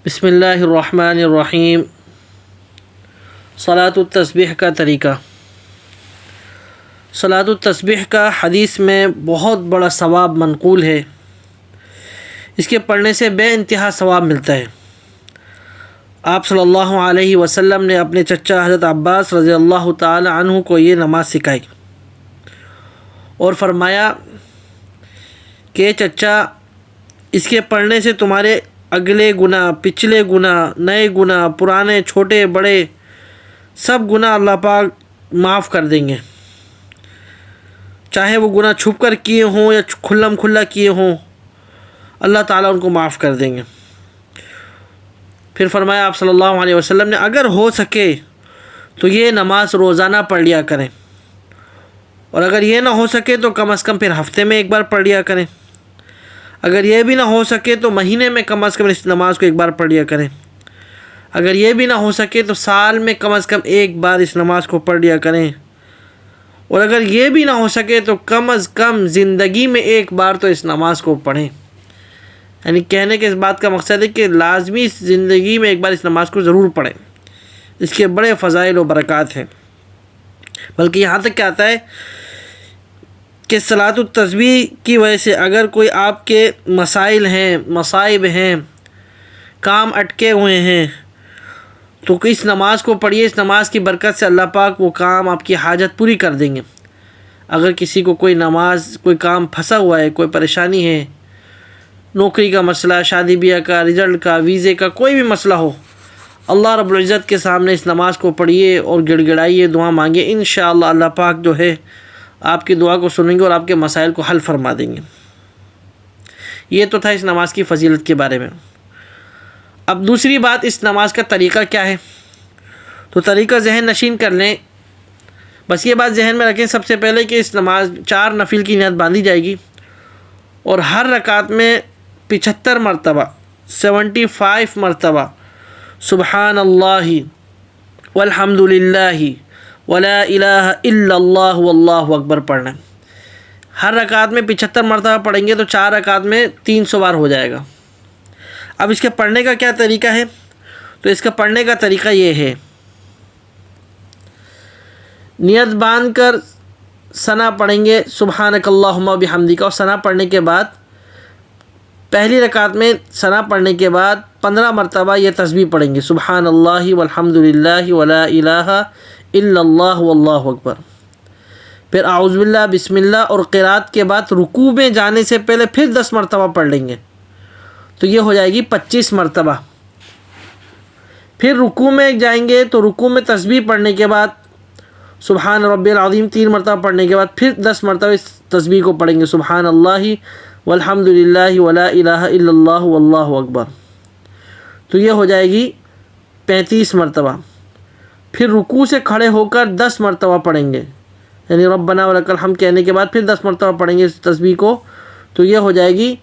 بسم اللہ الرحمن الرحیم۔ صلاۃ التسبیح کا طریقہ۔ صلاۃ التسبیح کا حدیث میں بہت بڑا ثواب منقول ہے۔ اس کے پڑھنے سے بے انتہا ثواب ملتا ہے۔ آپ صلی اللہ علیہ وسلم نے اپنے چچا حضرت عباس رضی اللہ تعالی عنہ کو یہ نماز سکھائی اور فرمایا کہ چچا، اس کے پڑھنے سے تمہارے اگلے گناہ، پچھلے گناہ، نئے گناہ، پرانے، چھوٹے، بڑے سب گناہ اللہ پاک معاف کر دیں گے، چاہے وہ گناہ چھپ کر کیے ہوں یا کھلم کھلا کیے ہوں، اللہ تعالیٰ ان کو معاف کر دیں گے۔ پھر فرمایا آپ صلی اللہ علیہ وسلم نے، اگر ہو سکے تو یہ نماز روزانہ پڑھ لیا کریں، اور اگر یہ نہ ہو سکے تو کم از کم پھر ہفتے میں ایک بار پڑھ لیا کریں، اگر یہ بھی نہ ہو سکے تو مہینے میں کم از کم اس نماز کو ایک بار پڑھ لیا کریں، اگر یہ بھی نہ ہو سکے تو سال میں کم از کم ایک بار اس نماز کو پڑھ لیا کریں، اور اگر یہ بھی نہ ہو سکے تو کم از کم زندگی میں ایک بار تو اس نماز کو پڑھیں۔ یعنی کہنے کے اس بات کا مقصد ہے کہ لازمی زندگی میں ایک بار اس نماز کو ضرور پڑھیں، اس کے بڑے فضائل و برکات ہیں۔ بلکہ یہاں تک کیا آتا ہے کہ صلاۃ التسبیح کی وجہ سے اگر کوئی آپ کے مسائل ہیں، مصائب ہیں، کام اٹکے ہوئے ہیں، تو اس نماز کو پڑھیے۔ اس نماز کی برکت سے اللہ پاک وہ کام، آپ کی حاجت پوری کر دیں گے۔ اگر کسی کو کوئی کام پھنسا ہوا ہے، کوئی پریشانی ہے، نوکری کا مسئلہ، شادی بیاہ کا، رزلٹ کا، ویزے کا، کوئی بھی مسئلہ ہو، اللہ رب العزت کے سامنے اس نماز کو پڑھیے اور گڑ گڑائیے، دعا مانگے، انشاءاللہ اللہ پاک جو ہے آپ کی دعا کو سنیں گے اور آپ کے مسائل کو حل فرما دیں گے۔ یہ تو تھا اس نماز کی فضیلت کے بارے میں۔ اب دوسری بات، اس نماز کا طریقہ کیا ہے؟ تو طریقہ ذہن نشین کر لیں، بس یہ بات ذہن میں رکھیں سب سے پہلے کہ اس نماز 4 نفل کی نیت باندھی جائے گی، اور ہر رکعت میں 75 مرتبہ 75 مرتبہ سبحان اللہ والحمد للہ ولا الہ الا اللہ واللہ اکبر پڑھنا ہے۔ ہر رکعت میں 75 مرتبہ پڑھیں گے تو 4 رکعت میں 300 بار ہو جائے گا۔ اب اس کے پڑھنے کا کیا طریقہ ہے؟ تو اس کا پڑھنے کا طریقہ یہ ہے، نیت باندھ کر ثنا پڑھیں گے سبحانک اللہم و بحمدک، اور ثنا پڑھنے کے بعد پہلی رکعت میں ثنا پڑھنے کے بعد 15 مرتبہ یہ تسبیح پڑھیں گے، سبحان اللہ والحمد للہ ولا الہ الا اللہ واللہ اکبر۔ پھر اعوذ باللہ، بسم اللہ، اور قرات کے بعد رکوع میں جانے سے پہلے پھر 10 مرتبہ پڑھ لیں گے، تو یہ ہو جائے گی 25 مرتبہ۔ پھر رکوع میں جائیں گے تو رکوع میں تسبیح پڑھنے کے بعد سبحان ربی العظیم 3 مرتبہ پڑھنے کے بعد پھر 10 مرتبہ اس تسبیح کو پڑھیں گے، سبحان اللہ والحمد للہ ولا الہ الا اللہ واللہ اکبر، تو یہ ہو جائے گی 35 مرتبہ۔ پھر رکوع سے کھڑے ہو کر 10 مرتبہ پڑھیں گے، یعنی ربنا ولک الحمد کہنے کے بعد پھر 10 مرتبہ پڑھیں گے اس تسبیح کو، تو یہ ہو جائے گی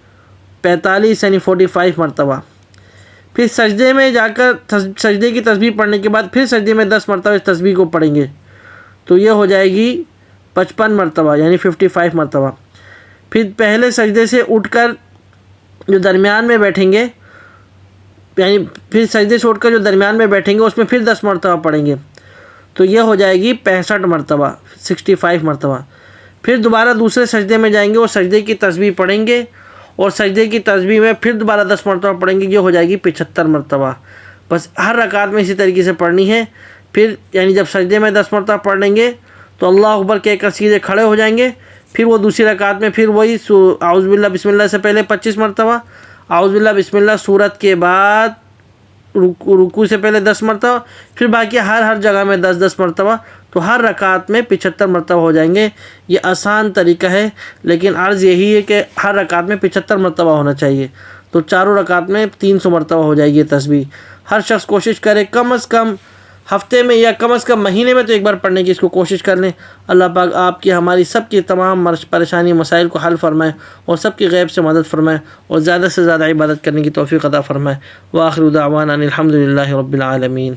45 یعنی 45 مرتبہ۔ پھر سجدے میں جا کر سجدے کی تسبیح پڑھنے کے بعد پھر سجدے میں 10 مرتبہ اس تسبیح کو پڑھیں گے، تو یہ ہو جائے گی 55 مرتبہ یعنی 55 مرتبہ۔ پھر پہلے سجدے سے اٹھ کر جو درمیان میں بیٹھیں گے، یعنی پھر سجدے سے اٹھ کر جو درمیان میں بیٹھیں گے اس میں پھر 10 مرتبہ پڑھیں گے، تو یہ ہو جائے گی 65 مرتبہ 65 مرتبہ۔ پھر دوبارہ دوسرے سجدے میں جائیں گے اور سجدے کی تسبیح پڑھیں گے، اور سجدے کی تسبیح میں پھر دوبارہ 10 مرتبہ پڑھیں گے، یہ ہو جائے گی 75 مرتبہ۔ بس ہر رکعت میں اسی طریقے سے پڑھنی ہے۔ پھر یعنی جب سجدے میں 10 مرتبہ پڑھ لیں گے تو اللہ اکبر کہہ کر سیدھے کھڑے ہو جائیں گے، پھر وہ دوسری رکعت میں پھر وہی اعوذ باللہ بسم اللہ سے پہلے 25 مرتبہ، اعوذ باللہ بسم اللہ سورت کے بعد رکوع سے پہلے 10 مرتبہ، پھر باقی ہر جگہ میں 10 مرتبہ، تو ہر رکعت میں 75 مرتبہ ہو جائیں گے۔ یہ آسان طریقہ ہے، لیکن عرض یہی ہے کہ ہر رکعت میں 75 مرتبہ ہونا چاہیے، تو چاروں رکعت میں 300 مرتبہ ہو جائے گی یہ تسبیح۔ ہر شخص کوشش کرے کم از کم ہفتے میں یا کم از کم مہینے میں تو ایک بار پڑھنے کی اس کو کوشش کر لیں۔ اللہ پاک آپ کی، ہماری سب کی تمام پریشانی مسائل کو حل فرمائے، اور سب کی غیب سے مدد فرمائے، اور زیادہ سے زیادہ عبادت کرنے کی توفیق عطا فرمائے۔ وآخر دعوانا ان الحمد للہ رب العالمین۔